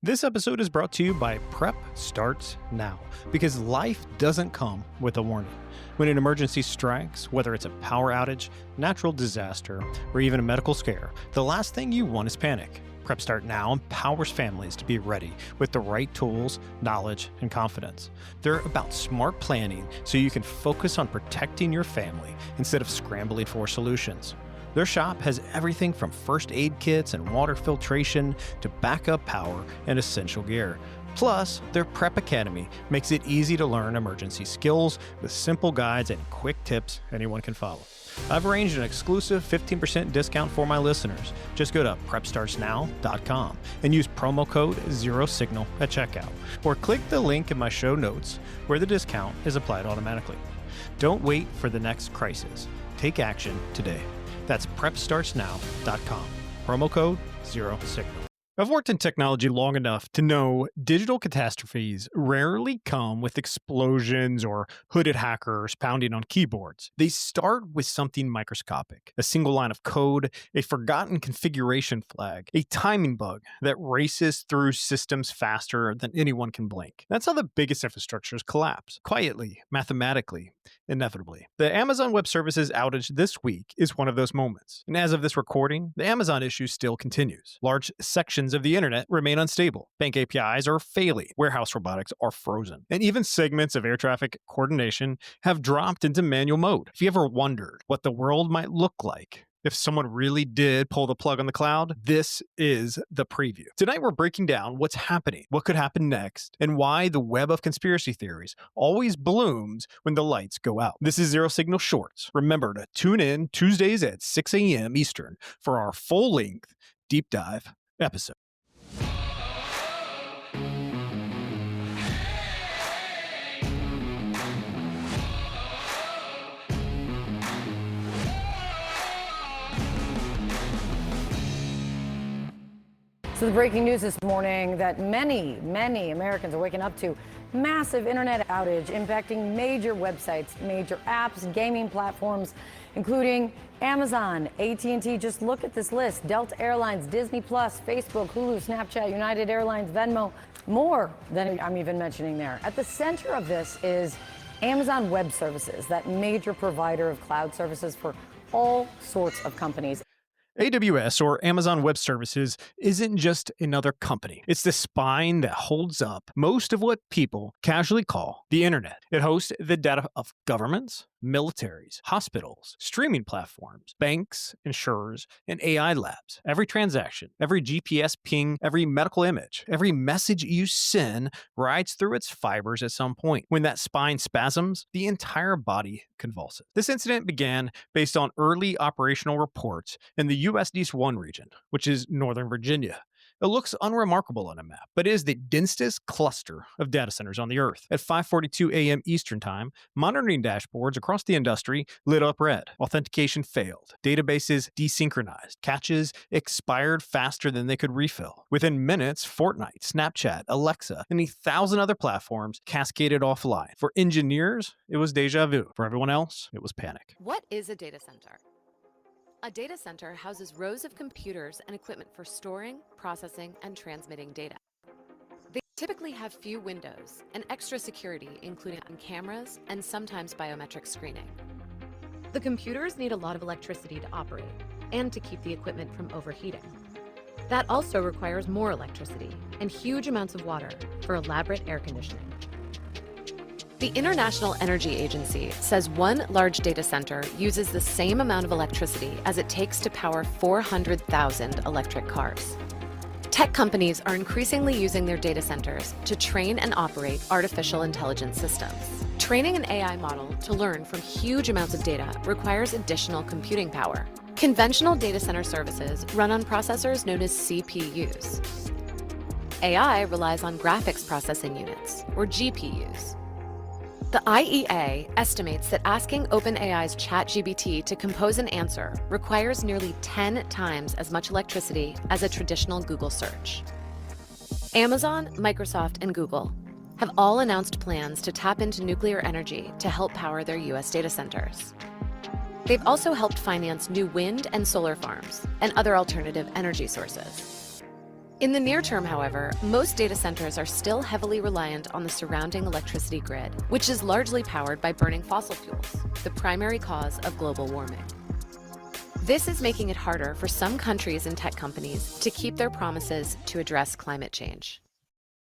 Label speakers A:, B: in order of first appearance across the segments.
A: This episode is brought to you by Prep Starts Now, because life doesn't come with a warning. When an emergency strikes, whether it's a power outage, natural disaster, or even a medical scare, the last thing you want is panic. Prep Start Now empowers families to be ready with the right tools, knowledge, and confidence. They're about smart planning so you can focus on protecting your family instead of scrambling for solutions. Their shop has everything from first aid kits and water filtration to backup power and essential gear. Plus, their Prep Academy makes it easy to learn emergency skills with simple guides and quick tips anyone can follow. I've arranged an exclusive 15% discount for my listeners. Just go to PrepStartsNow.com and use promo code ZeroSignal at checkout, or click the link in my show notes where the discount is applied automatically. Don't wait for the next crisis. Take action today. That's PrepStartsNow.com. Promo code ZeroSignal. I've worked in technology long enough to know digital catastrophes rarely come with explosions or hooded hackers pounding on keyboards. They start with something microscopic: a single line of code, a forgotten configuration flag, a timing bug that races through systems faster than anyone can blink. That's how the biggest infrastructures collapse, quietly, mathematically, inevitably. The Amazon Web Services outage this week is one of those moments. And as of this recording, the Amazon issue still continues. Large sections of the internet remain unstable. Bank APIs are failing. Warehouse robotics are frozen. And even segments of air traffic coordination have dropped into manual mode. If you ever wondered what the world might look like if someone really did pull the plug on the cloud, this is the preview. Tonight, we're breaking down what's happening, what could happen next, and why the web of conspiracy theories always blooms when the lights go out. This is Zero Signal Shorts. Remember to tune in Tuesdays at 6 a.m. Eastern for our full-length deep dive episode.
B: So the breaking news this morning that many Americans are waking up to: massive internet outage impacting major websites, major apps, gaming platforms, including Amazon, AT&T. Just look at this list: Delta Airlines, Disney Plus, Facebook, Hulu, Snapchat, United Airlines, Venmo, more than I'm even mentioning there. At the center of this is Amazon Web Services, that major provider of cloud services for all sorts of companies.
A: AWS, or Amazon Web Services, isn't just another company. It's the spine that holds up most of what people casually call the internet. It hosts the data of governments, militaries, hospitals, streaming platforms, banks, insurers, and AI labs. Every transaction, every GPS ping, every medical image, every message you send rides through its fibers at some point. When that spine spasms, the entire body convulses. This incident began based on early operational reports in the U.S. East 1 region, which is Northern Virginia. It looks unremarkable on a map, but it is the densest cluster of data centers on the Earth. At 5:42 a.m. Eastern Time, monitoring dashboards across the industry lit up red. Authentication failed. Databases desynchronized. Caches expired faster than they could refill. Within minutes, Fortnite, Snapchat, Alexa, and 1,000 other platforms cascaded offline. For engineers, it was deja vu. For everyone else, it was panic.
C: What is a data center? A data center houses rows of computers and equipment for storing, processing, and transmitting data. They typically have few windows and extra security, including cameras and sometimes biometric screening. The computers need a lot of electricity to operate and to keep the equipment from overheating. That also requires more electricity and huge amounts of water for elaborate air conditioning. The International Energy Agency says one large data center uses the same amount of electricity as it takes to power 400,000 electric cars. Tech companies are increasingly using their data centers to train and operate artificial intelligence systems. Training an AI model to learn from huge amounts of data requires additional computing power. Conventional data center services run on processors known as CPUs. AI relies on graphics processing units, or GPUs. The IEA estimates that asking OpenAI's ChatGPT to compose an answer requires nearly 10 times as much electricity as a traditional Google search. Amazon, Microsoft, and Google have all announced plans to tap into nuclear energy to help power their U.S. data centers. They've also helped finance new wind and solar farms and other alternative energy sources. In the near term, however, most data centers are still heavily reliant on the surrounding electricity grid, which is largely powered by burning fossil fuels, the primary cause of global warming. This is making it harder for some countries and tech companies to keep their promises to address climate change.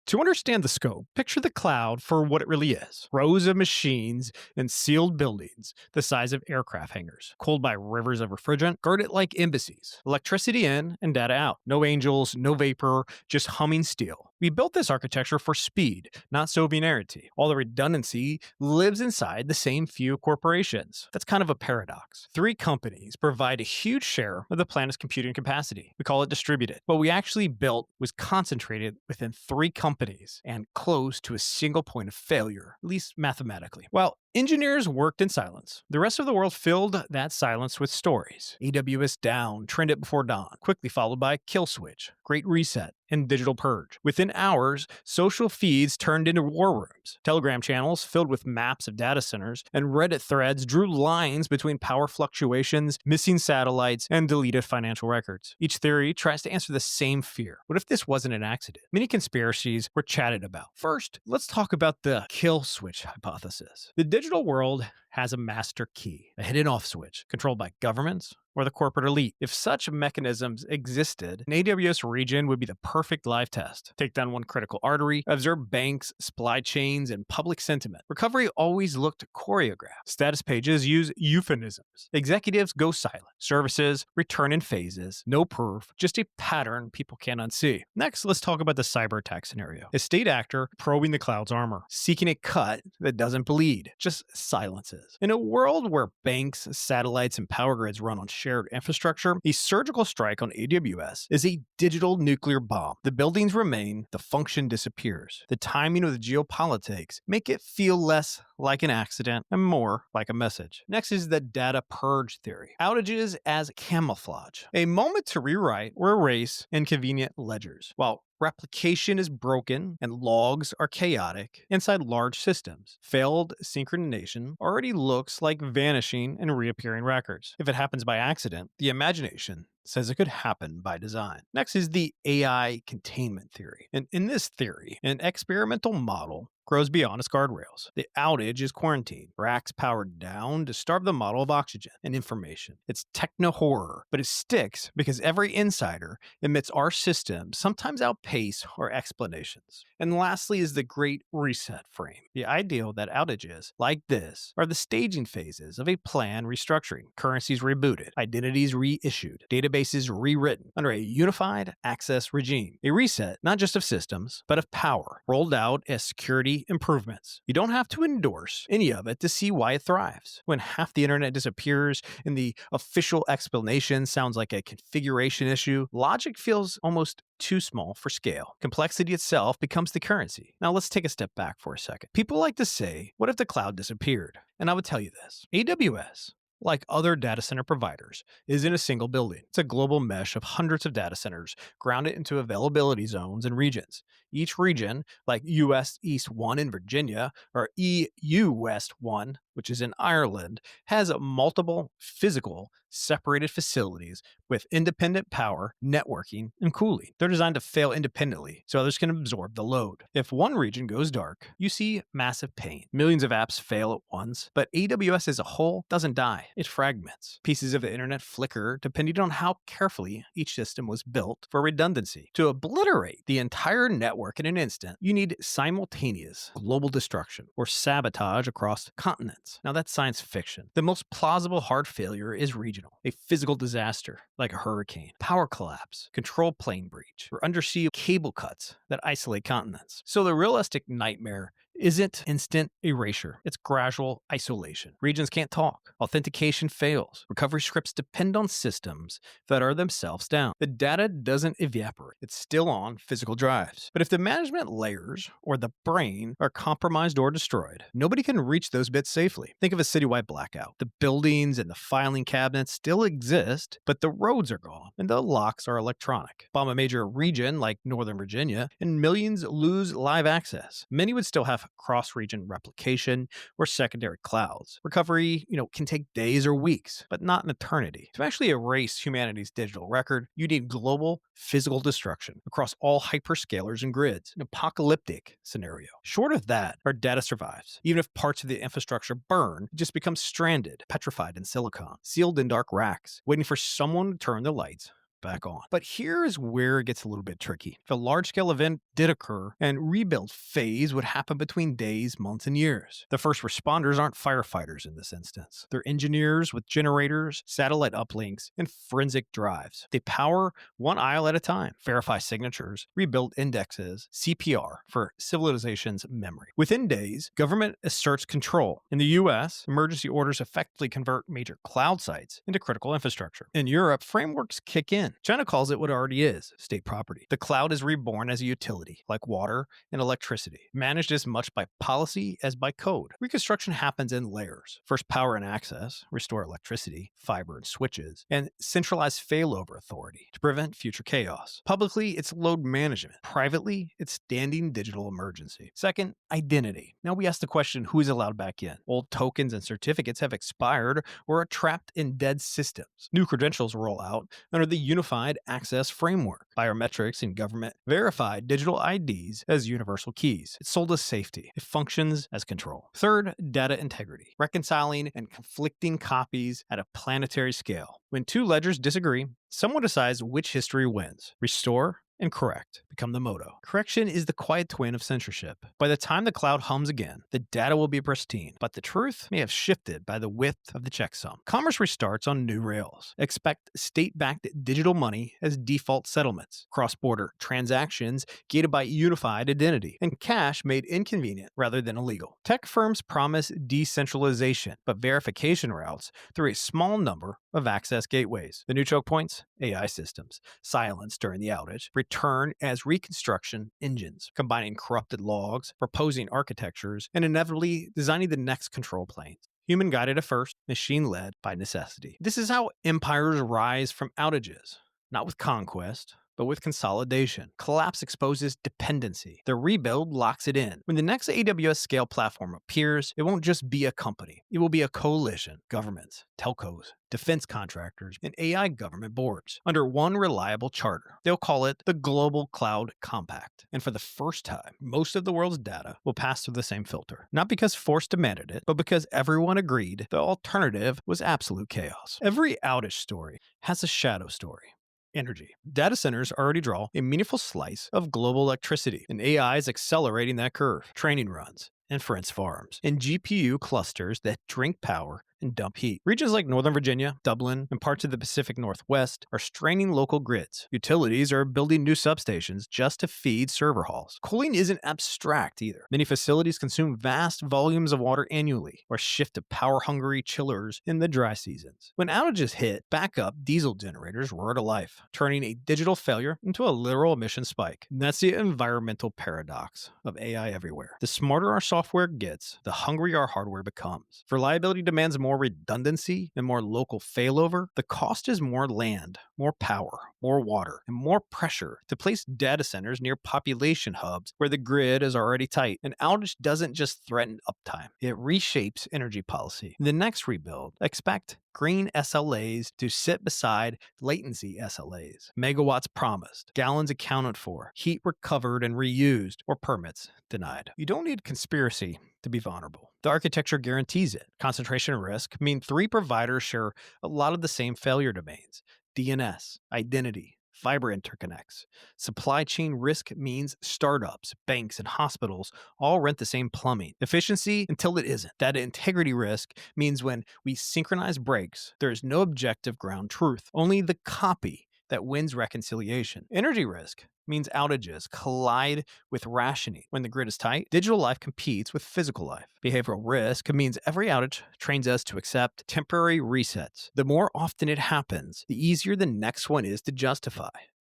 A: To understand the scope, picture the cloud for what it really is. Rows of machines and sealed buildings the size of aircraft hangars, cooled by rivers of refrigerant, guarded like embassies. Electricity in and data out. No angels, no vapor, just humming steel. We built this architecture for speed, not sovereignty. All the redundancy lives inside the same few corporations. That's kind of a paradox. 3 companies provide a huge share of the planet's computing capacity. We call it distributed. What we actually built was concentrated within 3 companies and close to a single point of failure, at least mathematically. While engineers worked in silence, the rest of the world filled that silence with stories. AWS down, trended before dawn, quickly followed by kill switch, great reset, and digital purge. Within hours, social feeds turned into war rooms. Telegram channels filled with maps of data centers, and Reddit threads drew lines between power fluctuations, missing satellites, and deleted financial records. Each theory tries to answer the same fear. What if this wasn't an accident? Many conspiracies were chatted about. First, let's talk about the kill switch hypothesis. The digital world has a master key, a hidden off switch, controlled by governments or the corporate elite. If such mechanisms existed, an AWS region would be the perfect live test. Take down one critical artery, observe banks, supply chains, and public sentiment. Recovery always looked choreographed. Status pages use euphemisms. Executives go silent. Services return in phases. No proof, just a pattern people can't unsee. Next, let's talk about the cyber attack scenario. A state actor probing the cloud's armor, seeking a cut that doesn't bleed, just silences. In a world where banks, satellites, and power grids run on shared infrastructure, a surgical strike on AWS is a digital nuclear bomb. The buildings remain, the function disappears. The timing of the geopolitics make it feel less like an accident and more like a message. Next is the data purge theory. Outages as camouflage, a moment to rewrite or erase inconvenient ledgers. While replication is broken and logs are chaotic inside large systems, failed synchronization already looks like vanishing and reappearing records. If it happens by accident, the imagination says it could happen by design. Next is the AI containment theory. And in this theory, an experimental model grows beyond its guardrails. The outage is quarantine. Racks powered down to starve the model of oxygen and information. It's techno horror, but it sticks because every insider admits our systems sometimes outpace our explanations. And lastly is the great reset frame. The ideal that outages like this are the staging phases of a planned restructuring. Currencies rebooted, identities reissued, databases rewritten under a unified access regime. A reset not just of systems, but of power, rolled out as security improvements. You don't have to endorse any of it to see why it thrives. When half the internet disappears and the official explanation sounds like a configuration issue, logic feels almost too small for scale. Complexity itself becomes the currency. Now let's take a step back for a second. People like to say, what if the cloud disappeared? And I would tell you this. AWS, like other data center providers, is in a single building. It's a global mesh of hundreds of data centers grounded into availability zones and regions. Each region, like US East 1 in Virginia or EU West 1, which is in Ireland, has multiple physical separated facilities with independent power, networking, and cooling. They're designed to fail independently so others can absorb the load. If one region goes dark, you see massive pain. Millions of apps fail at once, but AWS as a whole doesn't die. It fragments. Pieces of the internet flicker depending on how carefully each system was built for redundancy. To obliterate the entire network in an instant, you need simultaneous global destruction or sabotage across continents. Now that's science fiction. The most plausible hard failure is regional. A physical disaster like a hurricane, power collapse, control plane breach, or undersea cable cuts that isolate continents. So the realistic nightmare isn't instant erasure. It's gradual isolation. Regions can't talk. Authentication fails. Recovery scripts depend on systems that are themselves down. The data doesn't evaporate. It's still on physical drives. But if the management layers or the brain are compromised or destroyed, nobody can reach those bits safely. Think of a citywide blackout. The buildings and the filing cabinets still exist, but the roads are gone and the locks are electronic. Bomb a major region like Northern Virginia and millions lose live access. Many would still have cross-region replication or secondary clouds. Recovery, can take days or weeks, but not an eternity. To actually erase humanity's digital record, you need global physical destruction across all hyperscalers and grids, an apocalyptic scenario. Short of that, our data survives. Even if parts of the infrastructure burn, it just becomes stranded, petrified in silicon, sealed in dark racks, waiting for someone to turn the lights back on. But here is where it gets a little bit tricky. If a large-scale event did occur, and rebuild phase would happen between days, months, and years. The first responders aren't firefighters in this instance. They're engineers with generators, satellite uplinks, and forensic drives. They power one aisle at a time, verify signatures, rebuild indexes, CPR for civilization's memory. Within days, government asserts control. In the US, emergency orders effectively convert major cloud sites into critical infrastructure. In Europe, frameworks kick in. China calls it what it already is, state property. The cloud is reborn as a utility, like water and electricity, managed as much by policy as by code. Reconstruction happens in layers. First, power and access, restore electricity, fiber and switches, and centralized failover authority to prevent future chaos. Publicly, it's load management. Privately, it's standing digital emergency. Second, identity. Now we ask the question, who is allowed back in? Old tokens and certificates have expired or are trapped in dead systems. New credentials roll out under the Unified Access Framework. Biometrics in government verify digital IDs as universal keys. It's sold as safety. It functions as control. Third, data integrity. Reconciling and conflicting copies at a planetary scale. When two ledgers disagree, someone decides which history wins. Restore and correct become the motto. Correction is the quiet twin of censorship. By the time the cloud hums again, the data will be pristine, but the truth may have shifted by the width of the checksum. Commerce restarts on new rails. Expect state-backed digital money as default settlements, cross-border transactions gated by unified identity, and cash made inconvenient rather than illegal. Tech firms promise decentralization, but verification routes through a small number of access gateways. The new choke points? AI systems, silenced during the outage, return as reconstruction engines, combining corrupted logs, proposing architectures, and inevitably designing the next control planes. Human guided at first, machine led by necessity. This is how empires rise from outages, not with conquest, but with consolidation. Collapse exposes dependency. The rebuild locks it in. When the next AWS scale platform appears, it won't just be a company. It will be a coalition. Governments, telcos, defense contractors, and AI government boards under one reliable charter. They'll call it the Global Cloud Compact. And for the first time, most of the world's data will pass through the same filter. Not because force demanded it, but because everyone agreed the alternative was absolute chaos. Every outage story has a shadow story. Energy. Data centers already draw a meaningful slice of global electricity, and AI is accelerating that curve. Training runs, inference farms, and GPU clusters that drink power and dump heat. Regions like Northern Virginia, Dublin, and parts of the Pacific Northwest are straining local grids. Utilities are building new substations just to feed server halls. Cooling isn't abstract either. Many facilities consume vast volumes of water annually or shift to power-hungry chillers in the dry seasons. When outages hit, backup diesel generators roar to life, turning a digital failure into a literal emission spike. And that's the environmental paradox of AI everywhere. The smarter our software gets, the hungrier our hardware becomes. If reliability demands more redundancy and more local failover, the cost is more land, more power, more water, and more pressure to place data centers near population hubs where the grid is already tight. An outage doesn't just threaten uptime, it reshapes energy policy. In the next rebuild, expect green SLAs to sit beside latency SLAs. Megawatts promised, gallons accounted for, heat recovered and reused, or permits denied. You don't need conspiracy to be vulnerable. The architecture guarantees it. Concentration risk mean three providers share a lot of the same failure domains: DNS, identity, fiber interconnects. Supply chain risk means startups, banks, and hospitals all rent the same plumbing. Efficiency until it isn't. Data integrity risk means when we synchronize breaks, there is no objective ground truth, only the copy that wins reconciliation. Energy risk means outages collide with rationing. When the grid is tight, digital life competes with physical life. Behavioral risk means every outage trains us to accept temporary resets. The more often it happens, the easier the next one is to justify.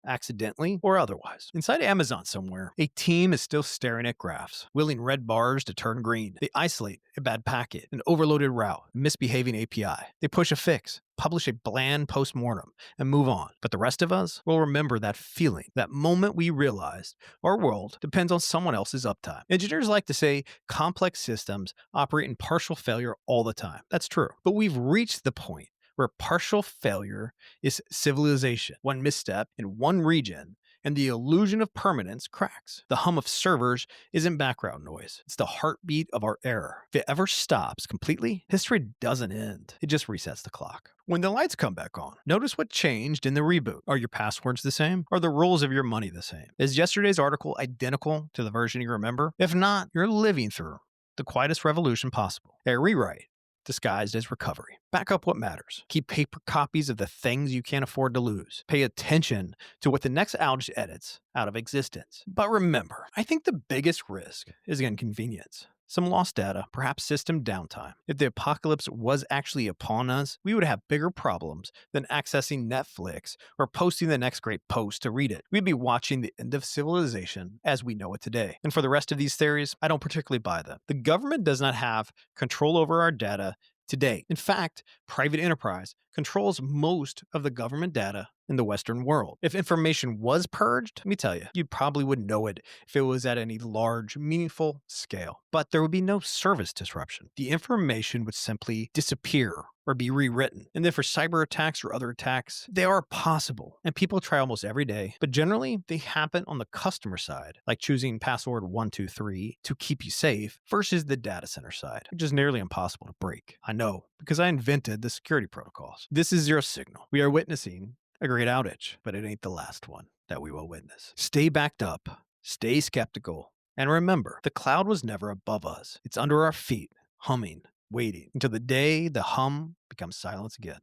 A: accidentally or otherwise. Inside Amazon somewhere, a team is still staring at graphs, willing red bars to turn green. They isolate a bad packet, an overloaded route, a misbehaving API. They push a fix, publish a bland postmortem, and move on. But the rest of us will remember that feeling, that moment we realized our world depends on someone else's uptime. Engineers like to say complex systems operate in partial failure all the time. That's true. But we've reached the point where partial failure is civilization. One misstep in one region, and the illusion of permanence cracks. The hum of servers isn't background noise. It's the heartbeat of our era. If it ever stops completely, history doesn't end. It just resets the clock. When the lights come back on, notice what changed in the reboot. Are your passwords the same? Are the rules of your money the same? Is yesterday's article identical to the version you remember? If not, you're living through the quietest revolution possible. A rewrite disguised as recovery. Back up what matters. Keep paper copies of the things you can't afford to lose. Pay attention to what the next outage edits out of existence. But remember, I think the biggest risk is inconvenience. Some lost data, perhaps system downtime. If the apocalypse was actually upon us, we would have bigger problems than accessing Netflix or posting the next great post to read it. We'd be watching the end of civilization as we know it today. And for the rest of these theories, I don't particularly buy them. The government does not have control over our data today. In fact, private enterprise controls most of the government data in the Western world. If information was purged, let me tell you, you probably would know it if it was at any large, meaningful scale. But there would be no service disruption. The information would simply disappear or be rewritten. And then for cyber attacks or other attacks, they are possible. And people try almost every day. But generally, they happen on the customer side, like choosing password 123 to keep you safe versus the data center side, which is nearly impossible to break. I know, because I invented the security protocols. This is Zero Signal. We are witnessing a great outage, but it ain't the last one that we will witness. Stay backed up, stay skeptical, and remember, the cloud was never above us. It's under our feet, humming, waiting until the day the hum becomes silence again.